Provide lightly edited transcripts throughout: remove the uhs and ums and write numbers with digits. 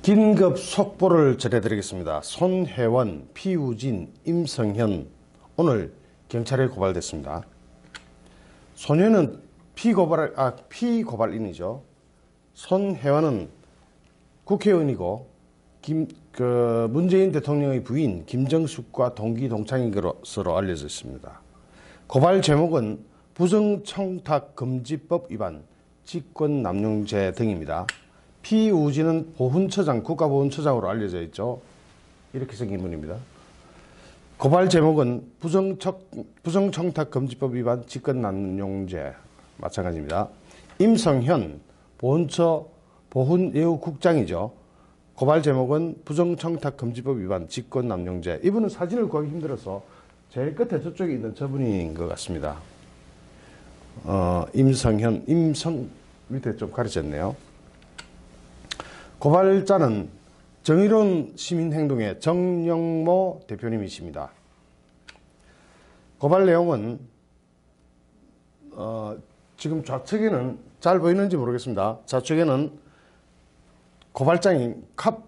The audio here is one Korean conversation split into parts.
긴급 속보를 전해드리겠습니다. 손혜원, 피우진, 임성현 오늘 경찰에 고발됐습니다. 손혜원은 피고발인이죠. 손혜원은 국회의원이고 문재인 대통령의 부인 김정숙과 동기 동창인 것으로 알려져 있습니다. 고발 제목은 부정청탁금지법 위반, 직권남용죄 등입니다. 피우진은 보훈처장, 국가보훈처장으로 알려져 있죠. 이렇게 생긴 분입니다. 고발 제목은 부정청탁금지법 위반, 직권남용죄 마찬가지입니다. 임성현 보훈처 보훈예우국장이죠. 고발 제목은 부정청탁금지법 위반, 직권남용죄. 이분은 사진을 구하기 힘들어서 제일 끝에 저쪽에 있는 저분인 것 같습니다. 임성현, 임성 밑에 좀 가려졌네요. 고발자는 정의로운 시민행동의 정영모 대표님이십니다. 고발 내용은 지금 좌측에는 잘 보이는지 모르겠습니다. 좌측에는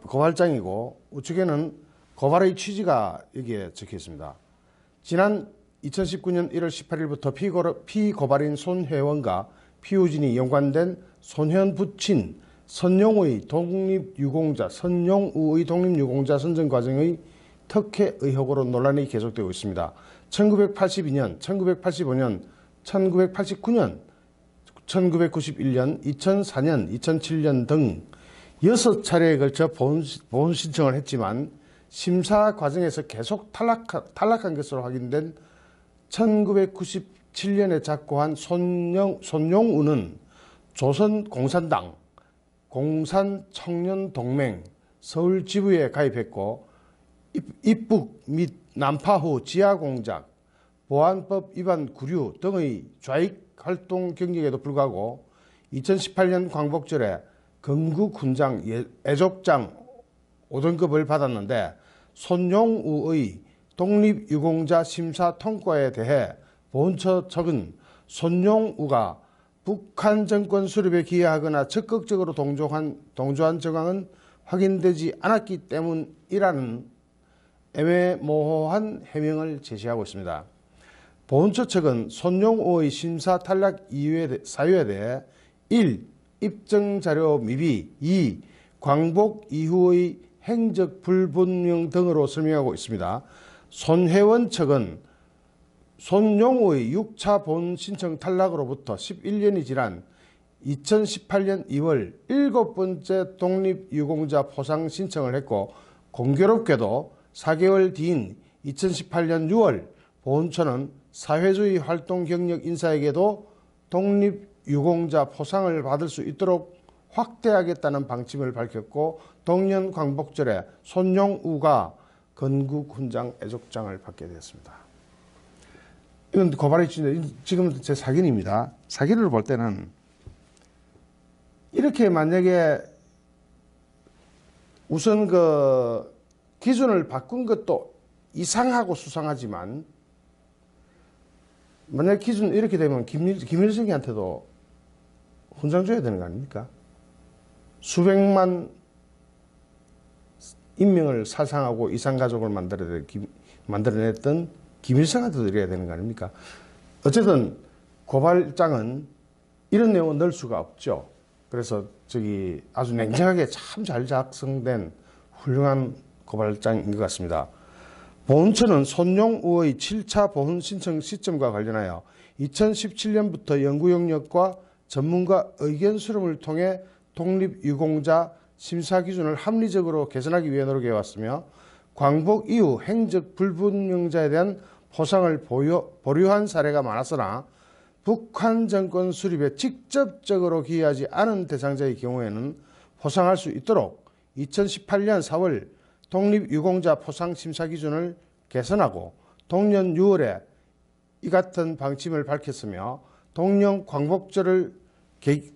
고발장이고 우측에는 고발의 취지가 여기에 적혀 있습니다. 지난 2019년 1월 18일부터 피고발인 손혜원과 피우진이 연관된 손혜원 부친 선용우의 독립유공자 선정 과정의 특혜 의혹으로 논란이 계속되고 있습니다. 1982년, 1985년, 1989년, 1991년, 2004년, 2007년 등 6차례에 걸쳐 보훈 신청을 했지만 심사 과정에서 계속 탈락한 것으로 확인된 1997년에 작고한 손용우는 조선공산당 공산청년동맹 서울지부에 가입했고 입북 및 난파 후 지하공작, 보안법 위반 구류 등의 좌익 활동 경력에도 불구하고 2018년 광복절에 건국훈장 애족장 5등급을 받았는데 손용우의 독립유공자 심사 통과에 대해 보훈처 측은 손용우가 북한 정권 수립에 기여하거나 적극적으로 동조한 정황은 확인되지 않았기 때문이라는 애매모호한 해명을 제시하고 있습니다. 보훈처 측은 손용우의 심사 탈락 사유에 대해 1. 입증자료 미비, 2. 광복 이후의 행적 불분명 등으로 설명하고 있습니다. 손혜원 측은 손용우의 6차 보훈 신청 탈락으로부터 11년이 지난 2018년 2월 7번째 독립유공자 포상 신청을 했고 공교롭게도 4개월 뒤인 2018년 6월 보훈처는 사회주의 활동 경력 인사에게도 독립유공자 포상을 받을 수 있도록 확대하겠다는 방침을 밝혔고 동년 광복절에 손용우가 건국훈장 애족장을 받게 되었습니다. 이건 고발이 지금 제 사견입니다. 사견을 볼 때는 이렇게 만약에 우선 그 기준을 바꾼 것도 이상하고 수상하지만 만약 기준 이렇게 되면 김일성한테도 훈장 줘야 되는 거 아닙니까? 수백만 인명을 살상하고 이산가족을 만들어냈던 김일성한테도 이래야 되는 거 아닙니까? 어쨌든 고발장은 이런 내용은 넣을 수가 없죠. 그래서 아주 냉정하게 참 잘 작성된 훌륭한 고발장인 것 같습니다. 보훈처는 손용우의 7차 보훈 신청 시점과 관련하여 2017년부터 연구 영역과 전문가 의견 수렴을 통해 독립유공자 심사 기준을 합리적으로 개선하기 위해 노력해왔으며 광복 이후 행적 불분명자에 대한 포상을 보류한 사례가 많았으나 북한 정권 수립에 직접적으로 기여하지 않은 대상자의 경우에는 포상할 수 있도록 2018년 4월 독립유공자 포상 심사 기준을 개선하고 동년 6월에 이 같은 방침을 밝혔으며 동년 광복절을 계기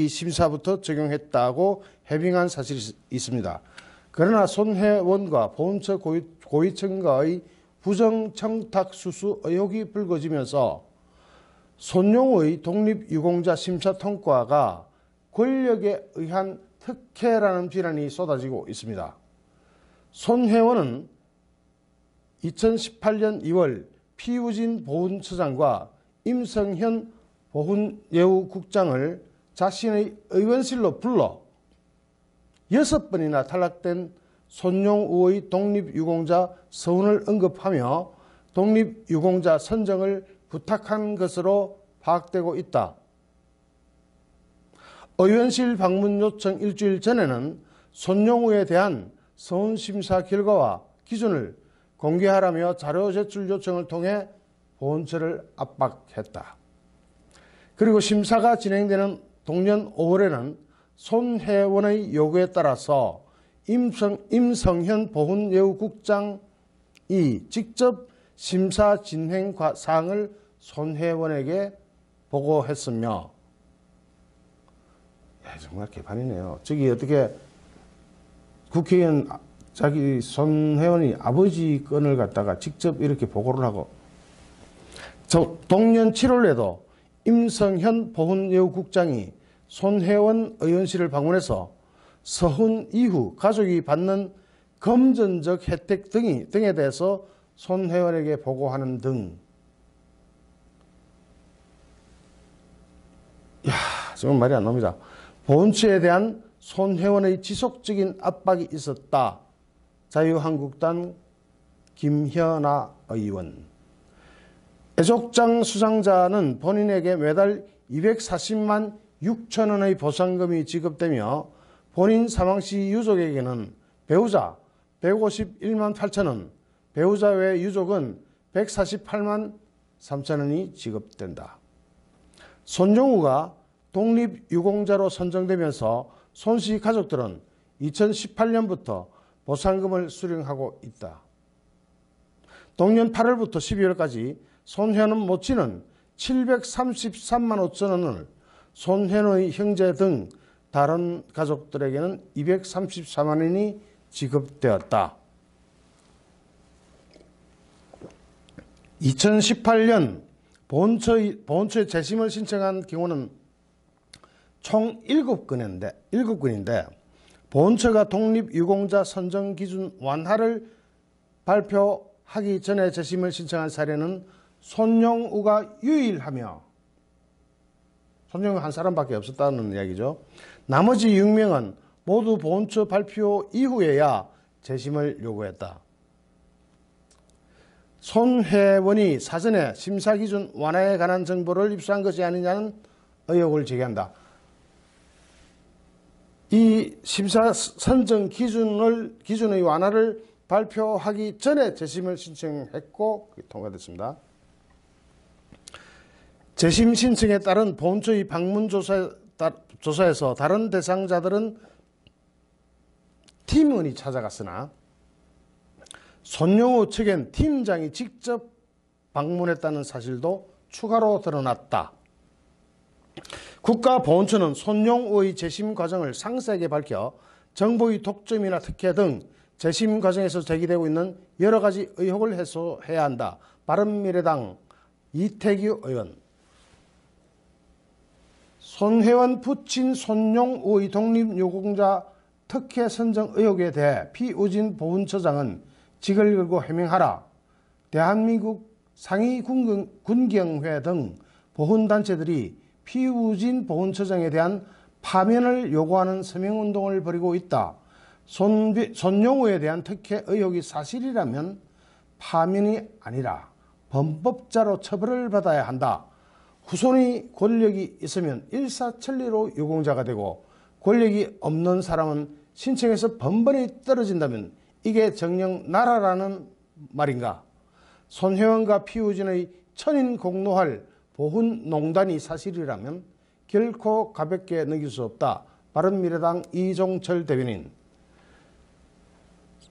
심사부터 적용했다고 해명한 사실이 있습니다. 그러나 손혜원과 보훈처 고위층과의 부정청탁 수수 의혹이 불거지면서 손용우의 독립유공자 심사 통과가 권력에 의한 특혜라는 비난이 쏟아지고 있습니다. 손 회원은 2018년 2월 피우진 보훈처장과 임성현 보훈예우국장을 자신의 의원실로 불러 6번이나 탈락된 손용우의 독립유공자 서운을 언급하며 독립유공자 선정을 부탁한 것으로 파악되고 있다. 의원실 방문 요청 일주일 전에는 손용우에 대한 서운심사 결과와 기준을 공개하라며 자료 제출 요청을 통해 보훈처를 압박했다. 그리고 심사가 진행되는 동년 5월에는 손 회원의 요구에 따라서 임성현 보훈예우국장이 직접 심사 진행 사항을 손 회원에게 보고했으며, 정말 개판이네요. 저기 어떻게 국회의원 자기 손 회원이 아버지 건을 갖다가 직접 이렇게 보고를 하고, 동년 7월에도 임성현 보훈예우국장이 손 회원 의원실을 방문해서 서훈 이후 가족이 받는 금전적 혜택 등에 대해서 손 회원에게 보고하는 등, 정말 말이 안 나옵니다. 보훈처에 대한 손 회원의 지속적인 압박이 있었다. 자유한국당 김현아 의원. 애족장 수상자는 본인에게 매달 240만 6천 원의 보상금이 지급되며 본인 사망 시 유족에게는 배우자 151만 8천 원, 배우자 외 유족은 148만 3천 원이 지급된다. 손용우가 독립유공자로 선정되면서 손 씨 가족들은 2018년부터 보상금을 수령하고 있다. 동년 8월부터 12월까지 손 회원은 모친은 733만 5천 원을, 손 회원의 형제 등 다른 가족들에게는 234만 원이 지급되었다. 2018년 보훈처에 재심을 신청한 경우는 총 7건인데 보훈처가 독립유공자 선정 기준 완화를 발표하기 전에 재심을 신청한 사례는 손용우가 유일하며, 손용우 한 사람밖에 없었다는 이야기죠. 나머지 6명은 모두 보훈처 발표 이후에야 재심을 요구했다. 손 회원이 사전에 심사 기준 완화에 관한 정보를 입수한 것이 아니냐는 의혹을 제기한다. 이 심사 선정 기준의 완화를 발표하기 전에 재심을 신청했고 통과됐습니다. 재심 신청에 따른 보훈처의 방문 조사에서 다른 대상자들은 팀원이 찾아갔으나 손용우 측엔 팀장이 직접 방문했다는 사실도 추가로 드러났다. 국가보훈처는 손용우의 재심 과정을 상세하게 밝혀 정보의 독점이나 특혜 등 재심 과정에서 제기되고 있는 여러 가지 의혹을 해소해야 한다. 바른미래당 이태규 의원. 손 회원 부친 손용우의 독립유공자 특혜 선정 의혹에 대해 피우진 보훈처장은 직을 걸고 해명하라. 대한민국 상위 군경회 등 보훈단체들이 피우진 보훈처장에 대한 파면을 요구하는 서명운동을 벌이고 있다. 손용우에 대한 특혜 의혹이 사실이라면 파면이 아니라 범법자로 처벌을 받아야 한다. 후손이 권력이 있으면 일사천리로 유공자가 되고 권력이 없는 사람은 신청해서 번번이 떨어진다면 이게 정녕 나라라는 말인가? 손 회원과 피우진의 천인 공노할 보훈농단이 사실이라면 결코 가볍게 넘길 수 없다. 바른미래당 이종철 대변인.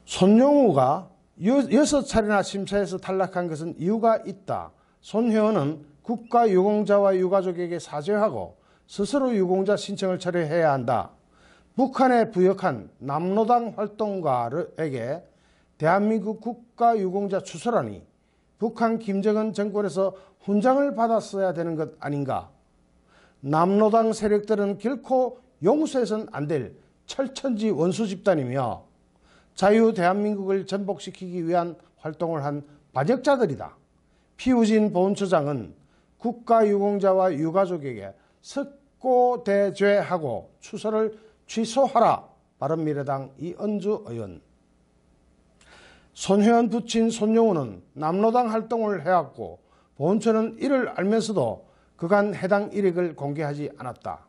손용우가 6차례나 심사에서 탈락한 것은 이유가 있다. 손 회원은 국가유공자와 유가족에게 사죄하고 스스로 유공자 신청을 철회해야 한다. 북한에 부역한 남로당 활동가에게 대한민국 국가유공자 추서라니 북한 김정은 정권에서 훈장을 받았어야 되는 것 아닌가. 남로당 세력들은 결코 용서해서는 안 될 철천지 원수 집단이며 자유 대한민국을 전복시키기 위한 활동을 한 반역자들이다. 피우진 보훈처장은 국가유공자와 유가족에게 석고대죄하고 추서를 취소하라. 바른미래당 이은주 의원. 손혜원 부친 손용우는 남로당 활동을 해왔고 보훈처는 이를 알면서도 그간 해당 일액을 공개하지 않았다.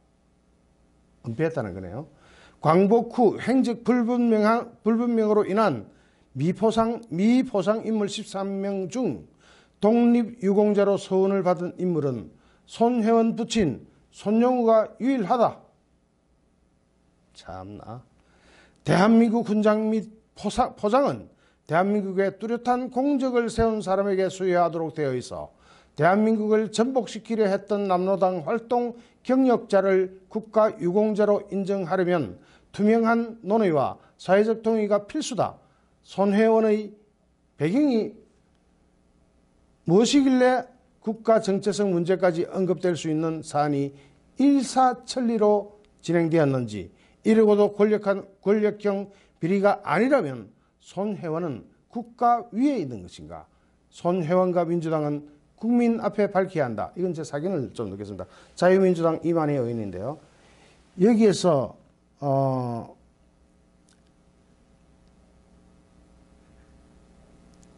은폐했다는 거네요. 광복 후 행적 불분명으로 인한 미포상 인물 13명 중 독립유공자로 서훈을 받은 인물은 손혜원 부친 손용우가 유일하다. 참나. 대한민국 훈장 및 포장은 대한민국에 뚜렷한 공적을 세운 사람에게 수여하도록 되어 있어 대한민국을 전복시키려 했던 남로당 활동 경력자를 국가유공자로 인정하려면 투명한 논의와 사회적 동의가 필수다. 손혜원의 배경이 무엇이길래 국가 정체성 문제까지 언급될 수 있는 사안이 일사천리로 진행되었는지, 이러고도 권력형 비리가 아니라면 손혜원은 국가 위에 있는 것인가? 손혜원과 민주당은 국민 앞에 밝혀야 한다. 이건 제 사견을 좀 넣겠습니다. 자유민주당 이만희 의원인데요. 여기에서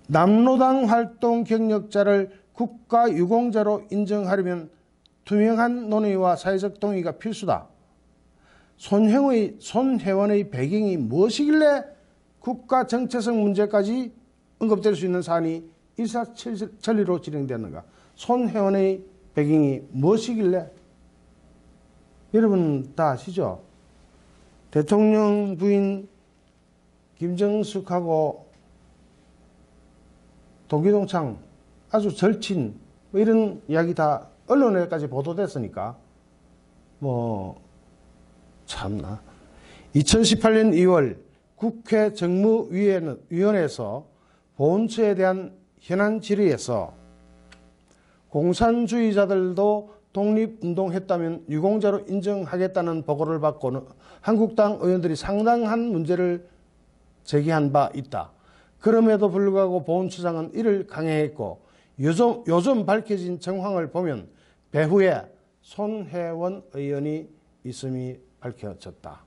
남로당 활동 경력자를 국가유공자로 인정하려면 투명한 논의와 사회적 동의가 필수다. 손혜원의 배경이 무엇이길래 국가 정체성 문제까지 언급될 수 있는 사안이 일사천리로 진행되었는가? 손혜원의 배경이 무엇이길래? 여러분 다 아시죠? 대통령 부인 김정숙하고 도기동창 아주 절친 뭐 이런 이야기 다 언론에까지 보도됐으니까 참나. 2018년 2월 국회 정무위원회에서 보훈처에 대한 현안 질의에서 공산주의자들도 독립운동했다면 유공자로 인정하겠다는 보고를 받고는 한국당 의원들이 상당한 문제를 제기한 바 있다. 그럼에도 불구하고 보훈처장은 이를 강행했고 요즘 밝혀진 정황을 보면 배후에 손혜원 의원이 있음이 밝혀졌다.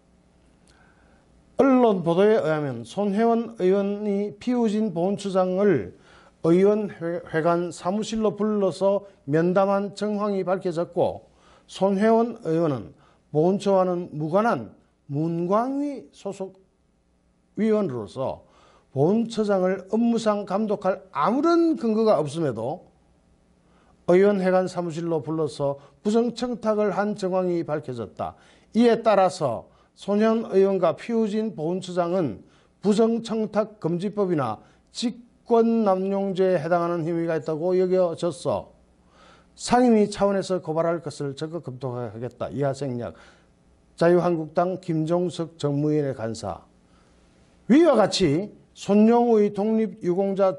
언론 보도에 의하면 손혜원 의원이 피우진 보훈처장을 의원회관 사무실로 불러서 면담한 정황이 밝혀졌고, 손혜원 의원은 보훈처와는 무관한 문광위 소속 위원으로서 보훈처장을 업무상 감독할 아무런 근거가 없음에도 의원회관 사무실로 불러서 부정청탁을 한 정황이 밝혀졌다. 이에 따라서 손혜원 의원과 피우진 보훈처장은 부정청탁금지법이나 직권남용죄에 해당하는 혐의가 있다고 여겨졌어. 상임위 차원에서 고발할 것을 적극 검토하겠다. 이하 생략. 자유한국당 김종석 정무위원회 간사. 위와 같이 손용우의 독립유공자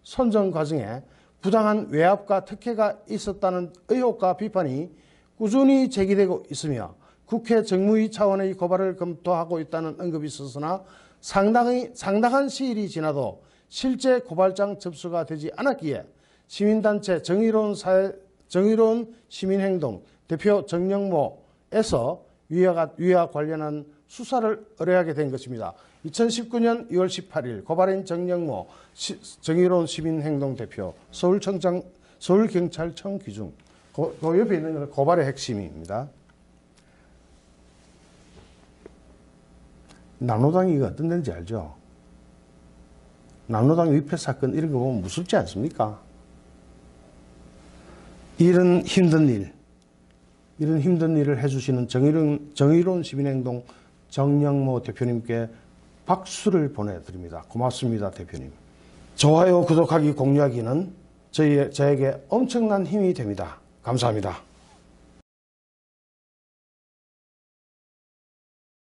선정 과정에 부당한 외압과 특혜가 있었다는 의혹과 비판이 꾸준히 제기되고 있으며 국회 정무위 차원의 고발을 검토하고 있다는 언급이 있었으나 상당한 시일이 지나도 실제 고발장 접수가 되지 않았기에 시민단체 정의로운 시민행동 대표 정영모에서 위와 관련한 수사를 의뢰하게 된 것입니다. 2019년 2월 18일 고발인 정영모 정의로운 시민행동 대표 서울경찰청 규중 그 옆에 있는 것은 고발의 핵심입니다. 남로당이 이거 어떤 데인지 알죠? 남로당 위패 사건 이런 거 보면 무섭지 않습니까? 이런 힘든 일을 해주시는 정의로운 시민행동 정영모 대표님께 박수를 보내드립니다. 고맙습니다, 대표님. 좋아요, 구독하기, 공유하기는 저에게 엄청난 힘이 됩니다. 감사합니다.